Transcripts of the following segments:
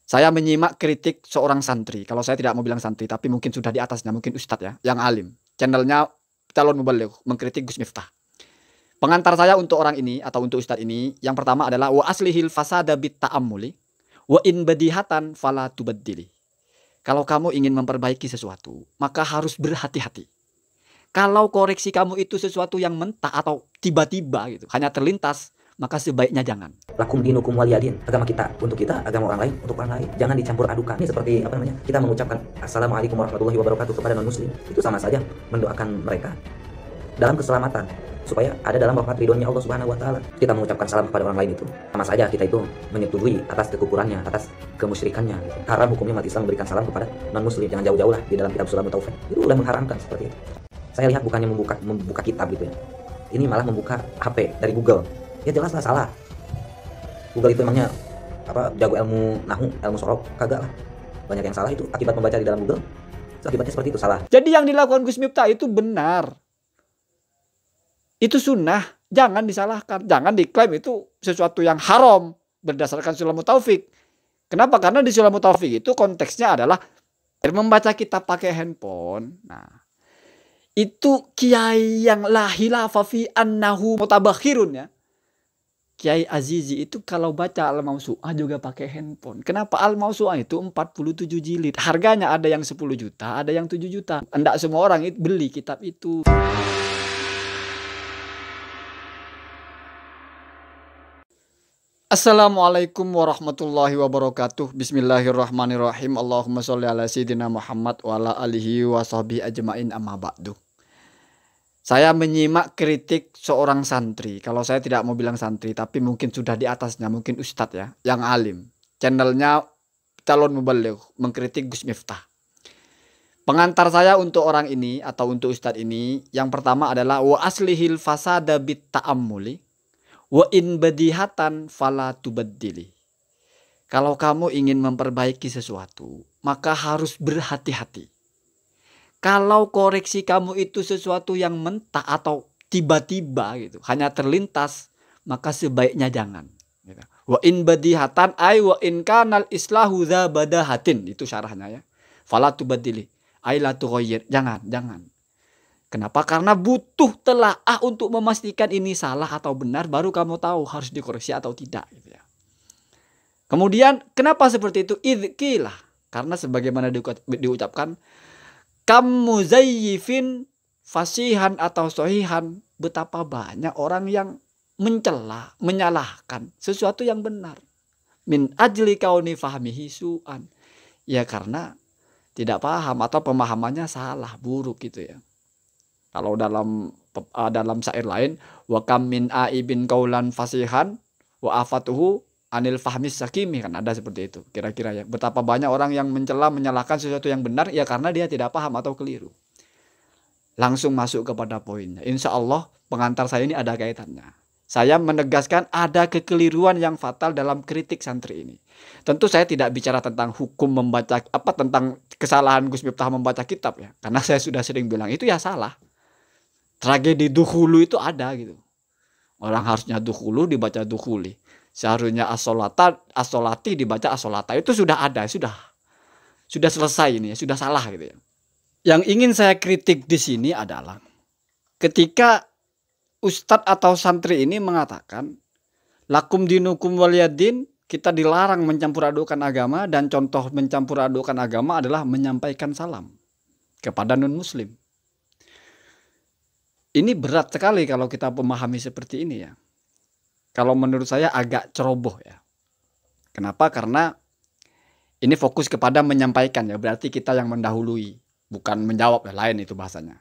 Saya menyimak kritik seorang santri. Kalau saya tidak mau bilang santri, tapi mungkin sudah di atasnya, mungkin ustadz ya, yang alim. Channelnya Calon Mubaligh mengkritik Gus Miftah. Pengantar saya untuk orang ini atau untuk ustadz ini, yang pertama adalah wa aslihil fasada bit ta'ammuli wa in badihatan fala tubaddili. Kalau kamu ingin memperbaiki sesuatu, maka harus berhati-hati. Kalau koreksi kamu itu sesuatu yang mentah atau tiba-tiba gitu, hanya terlintas, maka sebaiknya jangan. Lakum dinukum waliyadin. Agama kita untuk kita, agama orang lain untuk orang lain. Jangan dicampur adukan. Ini seperti apa namanya? Kita mengucapkan Assalamualaikum warahmatullahi wabarakatuh kepada non-muslim. Itu sama saja mendoakan mereka dalam keselamatan supaya ada dalam rahmat ridhonya Allah Subhanahu wa taala. Kita mengucapkan salam kepada orang lain itu sama saja kita itu menyetujui atas kekufurannya, atas kemusyrikannya. Haram hukumnya umat Islam memberikan salam kepada non-muslim. Jangan jauh-jauh lah, di dalam kitab Sulamut Taufik. Itu udah mengharamkan seperti itu. Saya lihat bukannya membuka kitab gitu ya. Ini malah membuka HP dari Google. Ya jelas lah salah. Google itu emangnya apa jago ilmu nahu, ilmu sorok? Kagak lah. Banyak yang salah itu akibat membaca di dalam Google. Akibatnya seperti itu, salah. Jadi yang dilakukan Gus Miftah itu benar. Itu sunnah. Jangan disalahkan. Jangan diklaim itu sesuatu yang haram berdasarkan Sulamut Taufik. Kenapa? Karena di Sulamut Taufik itu konteksnya adalah membaca kitab pakai handphone. Nah, itu kiai yang la khilafa fi annahu mutabakhirun ya. Kiai Azizi itu kalau baca Al-Mausu'ah juga pakai handphone. Kenapa? Al-Mausu'ah itu 47 jilid. Harganya ada yang 10 juta, ada yang 7 juta. Enggak semua orang beli kitab itu. Assalamualaikum warahmatullahi wabarakatuh. Bismillahirrahmanirrahim. Allahumma sholli ala sayyidina Muhammad wa ala alihi wa sahbihi ajma'in amma ba'du. Saya menyimak kritik seorang santri. Kalau saya tidak mau bilang santri, tapi mungkin sudah di atasnya, mungkin ustadz ya, yang alim. Channelnya Calon Mubaligh mengkritik Gus Miftah. Pengantar saya untuk orang ini atau untuk ustadz ini, yang pertama adalah wa aslihil fasada bit ta'ammuli wa in badihatan fala tubaddili. Kalau kamu ingin memperbaiki sesuatu, maka harus berhati-hati. Kalau koreksi kamu itu sesuatu yang mentah atau tiba-tiba gitu, hanya terlintas, maka sebaiknya jangan. Gitu. Wa in badihatan ay wa in kanal islahu dza badahatin, itu syarahnya ya. Fala tubaddili ay la tughayyir, jangan. Kenapa? Karena butuh telaah untuk memastikan ini salah atau benar, baru kamu tahu harus dikoreksi atau tidak. Gitu ya. Kemudian kenapa seperti itu? Idqilah, karena sebagaimana diucapkan, kam muzayyifin fasihan atau sohihan, betapa banyak orang yang mencela, menyalahkan sesuatu yang benar. Min ajli kauni fahmihi su'an. Ya karena tidak paham atau pemahamannya salah, buruk gitu ya. Kalau dalam syair lain, wa kam min aibin qaulan fasihan wa afatuhu anil fahmis sakimi, kan ada seperti itu kira-kira ya. Betapa banyak orang yang mencela, menyalahkan sesuatu yang benar ya karena dia tidak paham atau keliru. Langsung masuk kepada poinnya. Insya Allah pengantar saya ini ada kaitannya. Saya menegaskan ada kekeliruan yang fatal dalam kritik santri ini. Tentu saya tidak bicara tentang hukum membaca tentang kesalahan Gus Miftah membaca kitab ya. Karena saya sudah sering bilang itu ya salah. Tragedi dukhulu itu ada gitu. Orang harusnya dukhulu dibaca dukhuli. Seharusnya as-sholati dibaca as-sholata. Itu sudah ada, sudah selesai ini, sudah salah gitu ya. Yang ingin saya kritik di sini adalah ketika ustadz atau santri ini mengatakan lakum dinukum waliyadin, kita dilarang mencampur adukan agama, dan contoh mencampur adukan agama adalah menyampaikan salam kepada non-muslim. Ini berat sekali kalau kita memahami seperti ini ya. Kalau menurut saya agak ceroboh ya. Kenapa? Karena ini fokus kepada menyampaikan ya. Berarti kita yang mendahului. Bukan menjawab ya. Lain itu bahasanya.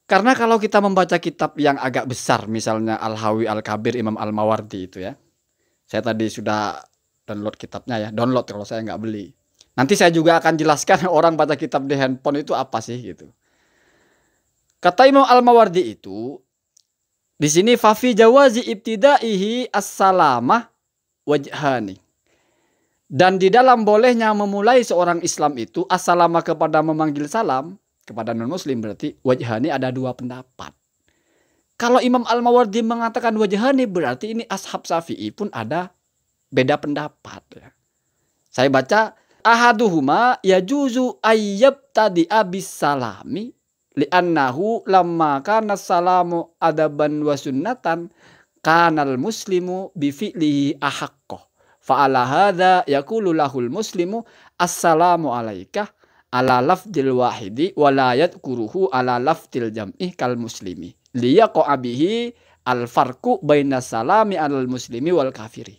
Karena kalau kita membaca kitab yang agak besar. Misalnya Al-Hawi Al-Kabir Imam Al-Mawardi itu ya. Saya tadi sudah download kitabnya ya. Download kalau saya nggak beli. Nanti saya juga akan jelaskan orang baca kitab di handphone itu apa sih gitu. Kata Imam Al-Mawardi itu, di sini fafi jawazi ibtidaihi as-salamah wajhani. Dan di dalam bolehnya memulai seorang Islam itu as-salamah kepada memanggil salam kepada non-muslim, berarti wajhani ada dua pendapat. Kalau Imam Al-Mawardi mengatakan wajhani, berarti ini ashab Syafi'i pun ada beda pendapat ya. Saya baca, ahaduhuma yajuzu ayyab tadi abis salami li'annahu lamma kana salamu adaban wa sunnatan kanal muslimu bifi'lihi ahaqqah. Fa'ala hadha yakulu lahul muslimu assalamu alaika ala lafdil wahidi wa la yadkuruhu ala lafdil jam'i kal muslimi liyaqa bihi al farqu baina salami alal muslimi wal kafiri.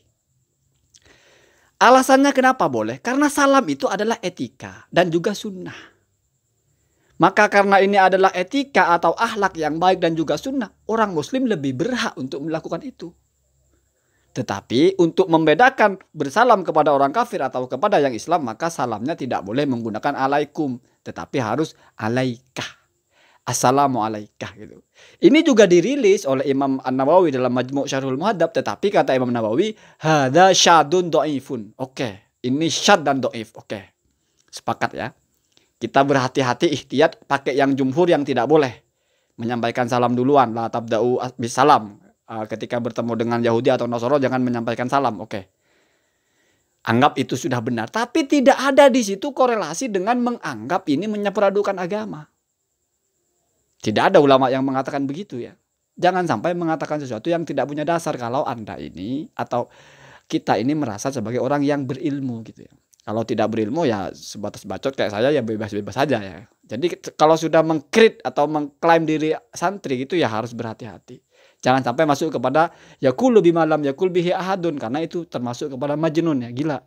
Alasannya kenapa boleh? Karena salam itu adalah etika dan juga sunnah. Maka karena ini adalah etika atau akhlak yang baik dan juga sunnah, orang muslim lebih berhak untuk melakukan itu. Tetapi untuk membedakan bersalam kepada orang kafir atau kepada yang Islam, maka salamnya tidak boleh menggunakan alaikum, tetapi harus alaikah. Assalamu alaikah gitu. Ini juga dirilis oleh Imam An-Nawawi dalam Majmu' Syarhul Muhadzab, tetapi kata Imam Nawawi, hadza syadun dhaifun. Oke, ini syad dan dhaif. Oke. Sepakat ya. Kita berhati-hati ihtiyat pakai yang jumhur yang tidak boleh. Menyampaikan salam duluan, la tabda'u bisalam. Ketika bertemu dengan Yahudi atau Nasoro jangan menyampaikan salam. Oke. Anggap itu sudah benar. Tapi tidak ada di situ korelasi dengan menganggap ini menyampuradukan agama. Tidak ada ulama yang mengatakan begitu ya. Jangan sampai mengatakan sesuatu yang tidak punya dasar kalau Anda ini atau kita ini merasa sebagai orang yang berilmu gitu ya. Kalau tidak berilmu ya sebatas bacot kayak saya ya bebas-bebas saja ya. Jadi kalau sudah mengkrit atau mengklaim diri santri gitu ya harus berhati-hati. Jangan sampai masuk kepada yakul bima lam yakul bihi ahadun, karena itu termasuk kepada majnun ya, gila.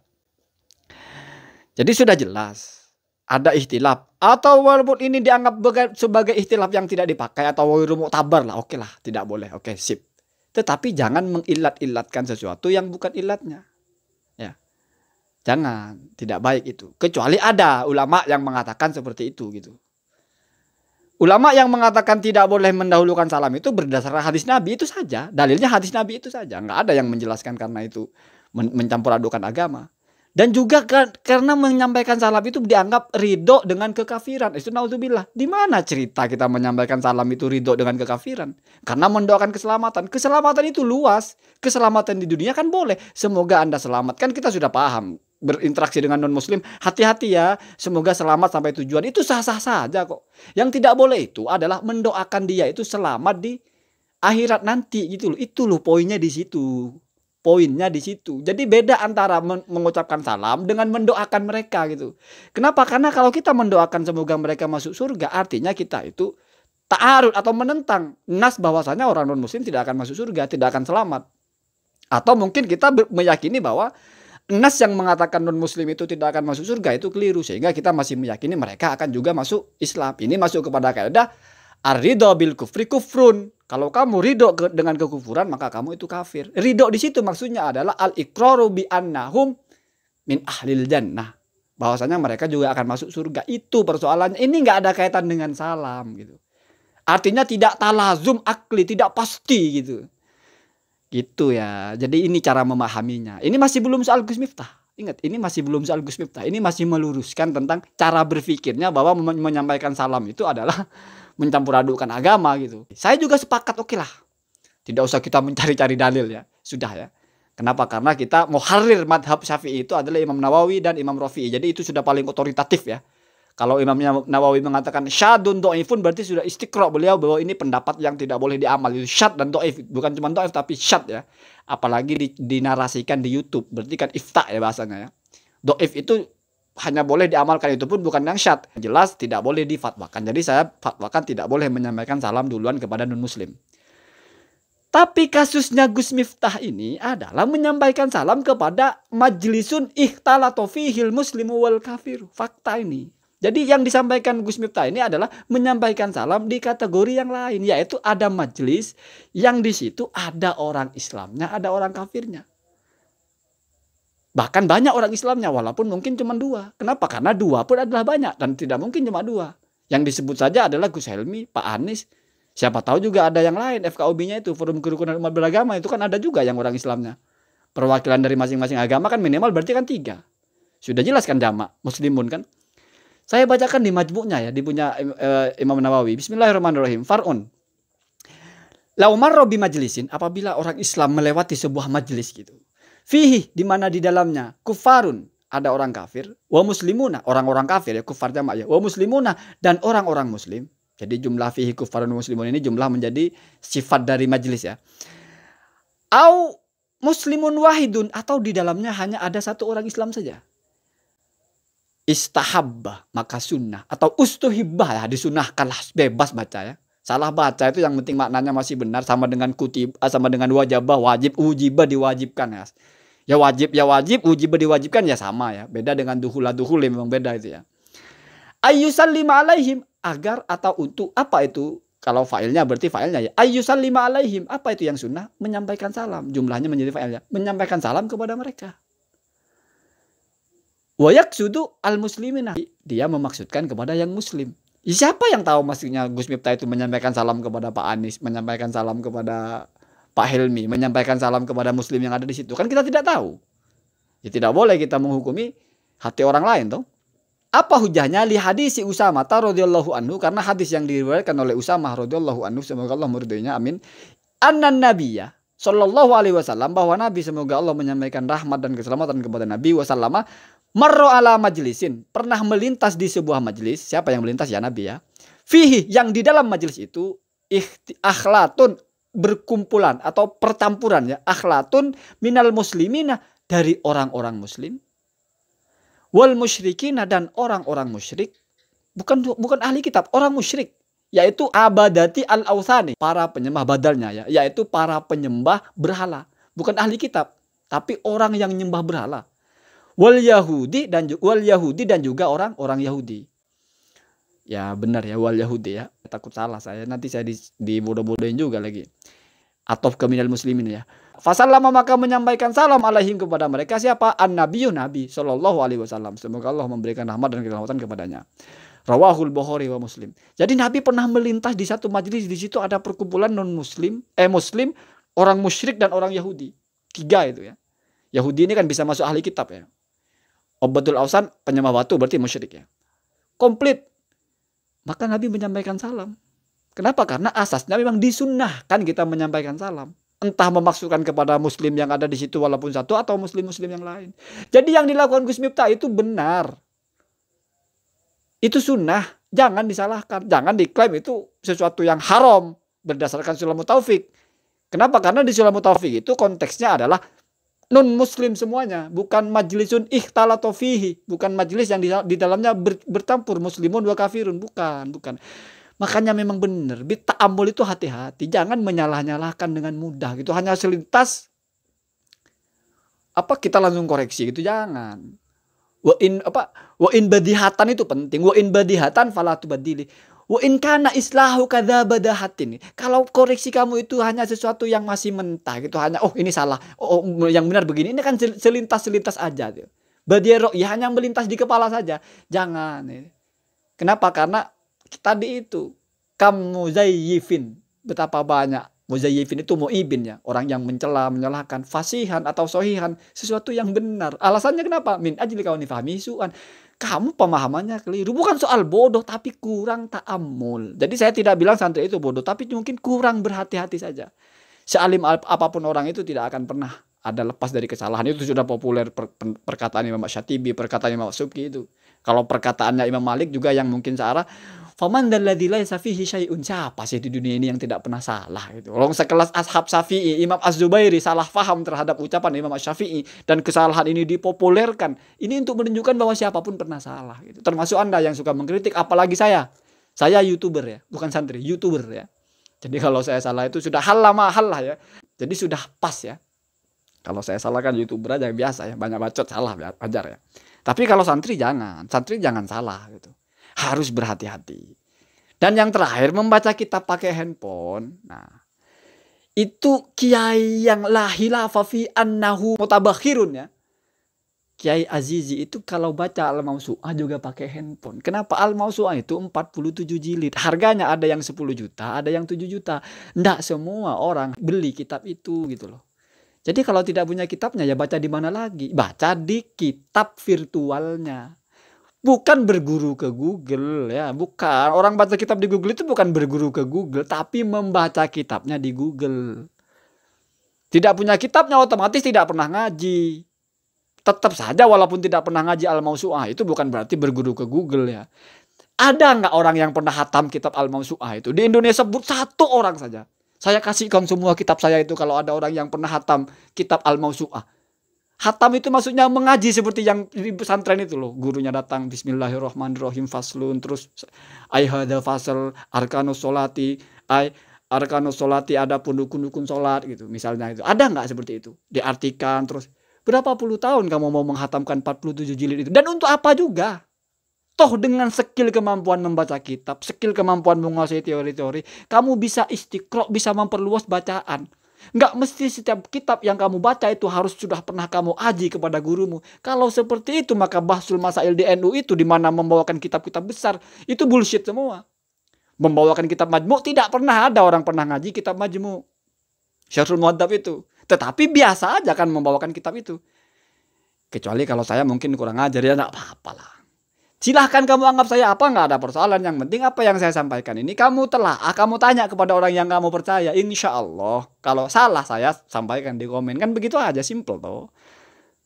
Jadi sudah jelas ada ikhtilaf, atau walaupun ini dianggap sebagai ikhtilaf yang tidak dipakai atau ghairu mu'tabar lah, oke lah, tidak boleh. Oke, sip. Tetapi jangan mengilat-ilatkan sesuatu yang bukan ilatnya. Ya. Jangan, tidak baik itu. Kecuali ada ulama yang mengatakan seperti itu gitu. Ulama yang mengatakan tidak boleh mendahulukan salam itu berdasarkan hadis Nabi itu saja. Dalilnya hadis Nabi itu saja. Nggak ada yang menjelaskan karena itu mencampur adukan agama. Dan juga karena menyampaikan salam itu dianggap ridho dengan kekafiran. Itu naudzubillah. Di mana cerita kita menyampaikan salam itu ridho dengan kekafiran? Karena mendoakan keselamatan. Keselamatan itu luas. Keselamatan di dunia kan boleh. Semoga Anda selamat. Kan kita sudah paham. Berinteraksi dengan non-muslim, hati-hati ya, semoga selamat sampai tujuan, itu sah-sah saja kok. Yang tidak boleh itu adalah mendoakan dia itu selamat di akhirat nanti gitu loh. Itu loh poinnya di situ. Poinnya di situ. Jadi beda antara mengucapkan salam dengan mendoakan mereka gitu. Kenapa? Karena kalau kita mendoakan semoga mereka masuk surga, artinya kita itu ta'arud atau menentang nas bahwasanya orang non-muslim tidak akan masuk surga, tidak akan selamat. Atau mungkin kita meyakini bahwa nas yang mengatakan non-muslim itu tidak akan masuk surga itu keliru, sehingga kita masih meyakini mereka akan juga masuk Islam. Ini masuk kepada kaidah ar-ridho bil kufri kufrun. Kalau kamu ridho dengan kekufuran maka kamu itu kafir. Ridho di situ maksudnya adalah al-iqraru bi annahum min ahlil jannah. Bahwasanya mereka juga akan masuk surga. Itu persoalannya. Ini nggak ada kaitan dengan salam gitu. Artinya tidak talazum akli, tidak pasti gitu. Gitu ya. Jadi ini cara memahaminya. Ini masih belum soal Gus Miftah. Ingat, ini masih belum soal Gus Miftah. Ini masih meluruskan tentang cara berpikirnya bahwa menyampaikan salam itu adalah mencampur adukan agama gitu. Saya juga sepakat, oke lah. Tidak usah kita mencari-cari dalil ya. Sudah ya. Kenapa? Karena kita muharrir madhab Syafi'i itu adalah Imam Nawawi dan Imam Rafi'i. Jadi itu sudah paling otoritatif ya. Kalau Imam Nawawi mengatakan syadun do'ifun, berarti sudah istiqra beliau bahwa ini pendapat yang tidak boleh diamal. Itu syad dan do'if. Bukan cuma do'if tapi syad ya. Apalagi dinarasikan di YouTube. Berarti kan ifta ya bahasanya ya. Do'if itu hanya boleh diamalkan, itu pun bukan yang syad. Jelas tidak boleh difatwakan. Jadi saya fatwakan tidak boleh menyampaikan salam duluan kepada non-muslim. Tapi kasusnya Gus Miftah ini adalah menyampaikan salam kepada majlisun ikhtalatu fihil muslimu wal kafir. Fakta ini. Jadi yang disampaikan Gus Miftah ini adalah menyampaikan salam di kategori yang lain, yaitu ada majelis yang di situ ada orang Islamnya, ada orang kafirnya. Bahkan banyak orang Islamnya, walaupun mungkin cuma 2. Kenapa? Karena 2 pun adalah banyak dan tidak mungkin cuma 2. Yang disebut saja adalah Gus Helmi, Pak Anies. Siapa tahu juga ada yang lain, FKUB-nya itu, Forum Kerukunan Umat Beragama, itu kan ada juga yang orang Islamnya. Perwakilan dari masing-masing agama kan minimal berarti kan 3. Sudah jelas kan jamak, muslimun kan. Saya bacakan di majmu'nya ya, di punya Imam Nawawi. Bismillahirrahmanirrahim. Far'un. Lau marra bi majlisin, apabila orang Islam melewati sebuah majlis gitu. Fihi, di mana di dalamnya kufarun, ada orang kafir, wa muslimuna, orang-orang kafir ya, kufar jamak ya, wa muslimuna, dan orang-orang muslim. Jadi jumlah fihi kufarun muslimun ini jumlah menjadi sifat dari majelis ya. Au muslimun wahidun, atau di dalamnya hanya ada satu orang Islam saja. Istahabba, maka sunnah, atau ustuhibbah ya, disunahkanlah, bebas baca ya. Salah baca itu yang penting maknanya masih benar, sama dengan kutib, sama dengan wajabah, wajib, ujibah diwajibkan ya. Ya wajib, ujibah diwajibkan ya sama ya. Beda dengan duhula memang beda itu ya. Ayyusallima alaihim, agar atau untuk apa itu? Kalau fa'ilnya berarti fa'ilnya ya. Ayyusallima alaihim, apa itu yang sunnah? Menyampaikan salam. Jumlahnya menjadi fa'ilnya. Menyampaikan salam kepada mereka. Wa yaqsudu al-muslimina, dia memaksudkan kepada yang muslim. Siapa yang tahu maksudnya Gus Miftah itu menyampaikan salam kepada Pak Anies, menyampaikan salam kepada Pak Helmi, menyampaikan salam kepada muslim yang ada di situ? Kan kita tidak tahu. Ya tidak boleh kita menghukumi hati orang lain toh. Apa hujahnya? Li hadisi Usamah radhiyallahu anhu, karena hadis yang diriwayatkan oleh Usamah radhiyallahu anhu, semoga Allah meridhoinya, amin. Annan nabiyya sallallahu alaihi wasallam, bahwa Nabi, semoga Allah menyampaikan rahmat dan keselamatan kepada Nabi wasallama, marro ala majlisin, pernah melintas di sebuah majlis. Siapa yang melintas? Ya Nabi ya. Fihi, yang di dalam majlis itu akhlatun, berkumpulan atau percampuran ya, akhlatun minal muslimina, dari orang-orang muslim, wal musyrikina, dan orang-orang musyrik, bukan ahli kitab, orang musyrik, yaitu abadati al-authani, para penyembah badalnya ya, yaitu para penyembah berhala, bukan ahli kitab, tapi orang yang nyembah berhala. Wal Yahudi dan juga orang-orang Yahudi. Ya benar ya, wal Yahudi ya. Takut salah saya, nanti saya dibodoh-bodohin juga lagi. Atof ke minal muslimin ya. Fasallama, maka menyampaikan salam alaihim kepada mereka. Siapa? An-nabiyyu, Nabi sallallahu alaihi wasallam. Semoga Allah memberikan rahmat dan keselamatan kepadanya. Rawahul Bukhari wa Muslim. Jadi Nabi pernah melintas di satu majelis, di situ ada perkumpulan muslim, orang musyrik dan orang Yahudi. 3 itu ya. Yahudi ini kan bisa masuk ahli kitab ya. Obadul Ausan, penyembah batu, berarti musyrik ya. Komplit. Maka Nabi menyampaikan salam. Kenapa? Karena asasnya memang disunnahkan kita menyampaikan salam. Entah memaksudkan kepada muslim yang ada di situ walaupun satu, atau muslim-muslim yang lain. Jadi yang dilakukan Gus Miftah itu benar. Itu sunnah. Jangan disalahkan. Jangan diklaim itu sesuatu yang haram berdasarkan Sulamut Taufik. Kenapa? Karena di Sulamut Taufik itu konteksnya adalah non muslim semuanya, bukan majlisun ikhtalatu fihi, bukan majelis yang di dalamnya bercampur muslimun wa kafirun, bukan. Makanya memang benar, ta'ammul itu hati-hati, jangan menyalah-nyalahkan dengan mudah gitu, hanya selintas kita langsung koreksi gitu, jangan. Wa in badihatan itu penting, wa in badihatan fala tubadili. Wa in kana islahu kadza badahatin. Kalau koreksi kamu itu hanya sesuatu yang masih mentah gitu, hanya ini salah, yang benar begini, ini kan selintas aja tuh. Badiaro ya, hanya melintas di kepala saja. Jangan. Kenapa? Karena tadi itu kamuzayyifin, betapa banyak muzayyifin itu muibin ya, orang yang mencela, menyalahkan, fasihan atau sohihan, sesuatu yang benar. Alasannya kenapa? Min ajli kauni fahmi su'an. Kamu pemahamannya keliru, bukan soal bodoh tapi kurang ta'ammul. Jadi saya tidak bilang santri itu bodoh, tapi mungkin kurang berhati-hati saja. Sealim apapun orang itu tidak akan pernah ada lepas dari kesalahan. Itu sudah populer perkataan Imam Syatibi, perkataan Imam Subki itu. Kalau perkataannya Imam Malik juga yang mungkin searah, faman dalladzi laisa fihi syai'un, siapa sih di dunia ini yang tidak pernah salah gitu. Orang sekelas Ashab Syafi'i, Imam Az-Zubairi salah faham terhadap ucapan Imam Syafi'i, dan kesalahan ini dipopulerkan. Ini untuk menunjukkan bahwa siapapun pernah salah gitu. Termasuk Anda yang suka mengkritik, apalagi saya. Saya YouTuber ya, bukan santri, YouTuber ya. Jadi kalau saya salah itu sudah hal lama ya. Jadi sudah pas ya. Kalau saya salah kan YouTuber aja biasa ya, banyak bacot salah wajar ya. Tapi kalau santri jangan salah gitu. Harus berhati-hati. Dan yang terakhir, membaca kitab pakai handphone. Nah, itu kiai yang la khilafa fi annahu mutabakhirun ya. Kiai Azizi itu kalau baca Al-Mausu'ah juga pakai handphone. Kenapa? Al-Mausu'ah itu 47 jilid. Harganya ada yang 10 juta, ada yang 7 juta. Nggak semua orang beli kitab itu gitu loh. Jadi kalau tidak punya kitabnya ya baca di mana lagi? Baca di kitab virtualnya. Bukan berguru ke Google ya, bukan. Orang baca kitab di Google itu bukan berguru ke Google, tapi membaca kitabnya di Google. Tidak punya kitabnya otomatis tidak pernah ngaji. Tetap saja walaupun tidak pernah ngaji Al-Mausu'ah itu bukan berarti berguru ke Google ya. Ada nggak orang yang pernah hatam kitab Al-Mausu'ah itu? Di Indonesia sebut 1 orang saja. Saya kasihkan semua kitab saya itu kalau ada orang yang pernah hatam kitab Al-Mausu'ah. Hatam itu maksudnya mengaji seperti yang di pesantren itu loh. Gurunya datang bismillahirrahmanirrahim faslun, terus ai hadza fasal arkanus sholati, arkanus sholati ada dukun-dukun sholat gitu. Misalnya itu. Ada nggak seperti itu? Diartikan terus berapa puluh tahun kamu mau menghatamkan 47 jilid itu? Dan untuk apa juga? Toh dengan skill kemampuan membaca kitab, skill kemampuan menguasai teori-teori, kamu bisa istiqro, bisa memperluas bacaan. Nggak mesti setiap kitab yang kamu baca itu harus sudah pernah kamu aji kepada gurumu. Kalau seperti itu maka Bahsul Masail di NU itu di mana membawakan kitab-kitab besar, itu bullshit semua. Membawakan kitab majmu' tidak pernah ada orang pernah ngaji kitab majmu'. Syarhul Muhadzab itu. Tetapi biasa aja kan membawakan kitab itu. Kecuali kalau saya mungkin kurang ajar ya enggak apa-apa lah. Silahkan kamu anggap saya apa, nggak ada persoalan. Yang penting apa yang saya sampaikan ini kamu telaah, kamu tanya kepada orang yang kamu percaya. Insya Allah kalau salah saya sampaikan di komen. Kan begitu aja, simple toh.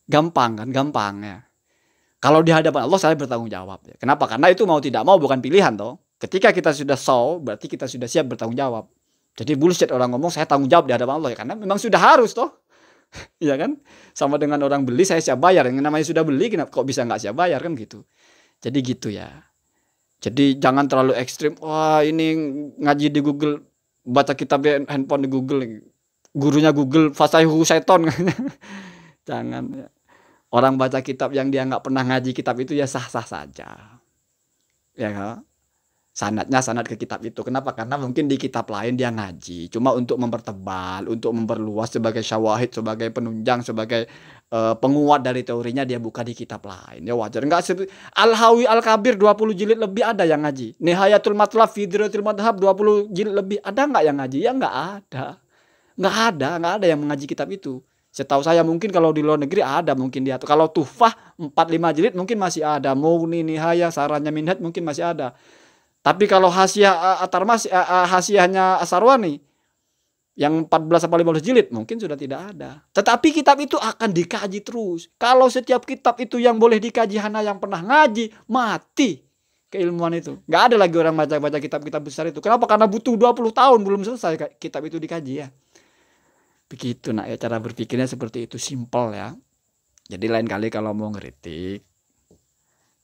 Gampang kan, gampang ya. Kalau di hadapan Allah saya bertanggung jawab ya. Kenapa? Karena itu mau tidak mau bukan pilihan toh. Ketika kita sudah berarti kita sudah siap bertanggung jawab. Jadi bullshit orang ngomong saya tanggung jawab di hadapan Allah ya, karena memang sudah harus toh. Iya kan? Sama dengan orang beli saya siap bayar. Yang namanya sudah beli kok bisa nggak siap bayar kan gitu. Jadi gitu ya. Jadi jangan terlalu ekstrim. Wah ini ngaji di Google, baca kitab handphone di Google, gurunya Google fasaihu syaiton. Jangan ya. Orang baca kitab yang dia nggak pernah ngaji kitab itu ya sah-sah saja. Ya kan? Sanadnya sanad ke kitab itu. Kenapa? Karena mungkin di kitab lain dia ngaji. Cuma untuk mempertebal, untuk memperluas sebagai syawahid, sebagai penunjang, sebagai penguat dari teorinya dia buka di kitab lain. Ya wajar. Enggak Al-Hawi Al-Kabir 20 jilid lebih ada yang ngaji. Nihayatul Matlab fi Dirayatul Madhab 20 jilid lebih ada nggak yang ngaji? Ya nggak ada. Nggak ada yang mengaji kitab itu. Setahu saya mungkin kalau di luar negeri ada mungkin dia. Kalau Tuhfah 4-5 jilid mungkin masih ada. Mughni, Nihaya, Sarannya Minhaj mungkin masih ada. Tapi kalau hasiah At-Tarmasi, hasiahnya Asarwani yang 14 atau 15 jilid mungkin sudah tidak ada. Tetapi kitab itu akan dikaji terus. Kalau setiap kitab itu yang boleh dikaji hanya yang pernah ngaji, mati keilmuan itu. Nggak ada lagi orang baca-baca kitab-kitab besar itu. Kenapa? Karena butuh 20 tahun belum selesai kitab itu dikaji ya. Begitu nak ya, cara berpikirnya seperti itu, simple ya. Jadi lain kali kalau mau ngeritik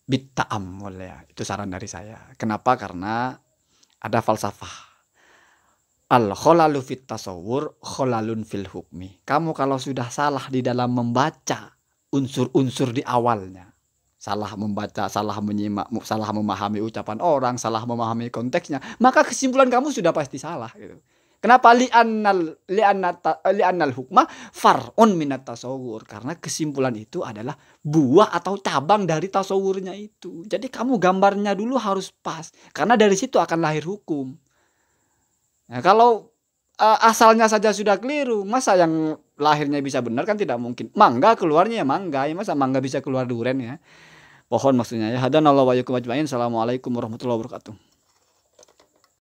bitta'ammul ya, itu saran dari saya. Kenapa? Karena ada falsafah. Al-kholalu fit tasawwur kholalun fil hukmi. Kamu kalau sudah salah di dalam membaca unsur-unsur di awalnya, salah membaca, salah menyimak, salah memahami ucapan orang, salah memahami konteksnya, maka kesimpulan kamu sudah pasti salah gitu. Kenapa? Li'annal hukma far'un minat tasawur. Karena kesimpulan itu adalah buah atau cabang dari tasawurnya itu. Jadi kamu gambarnya dulu harus pas. Karena dari situ akan lahir hukum. Nah, kalau asalnya saja sudah keliru, masa yang lahirnya bisa benar kan tidak mungkin. Mangga keluarnya ya mangga. Ya masa mangga bisa keluar duren ya. Pohon maksudnya ya. Hadanallahu wa iyyakum ajmain. Assalamualaikum warahmatullahi wabarakatuh.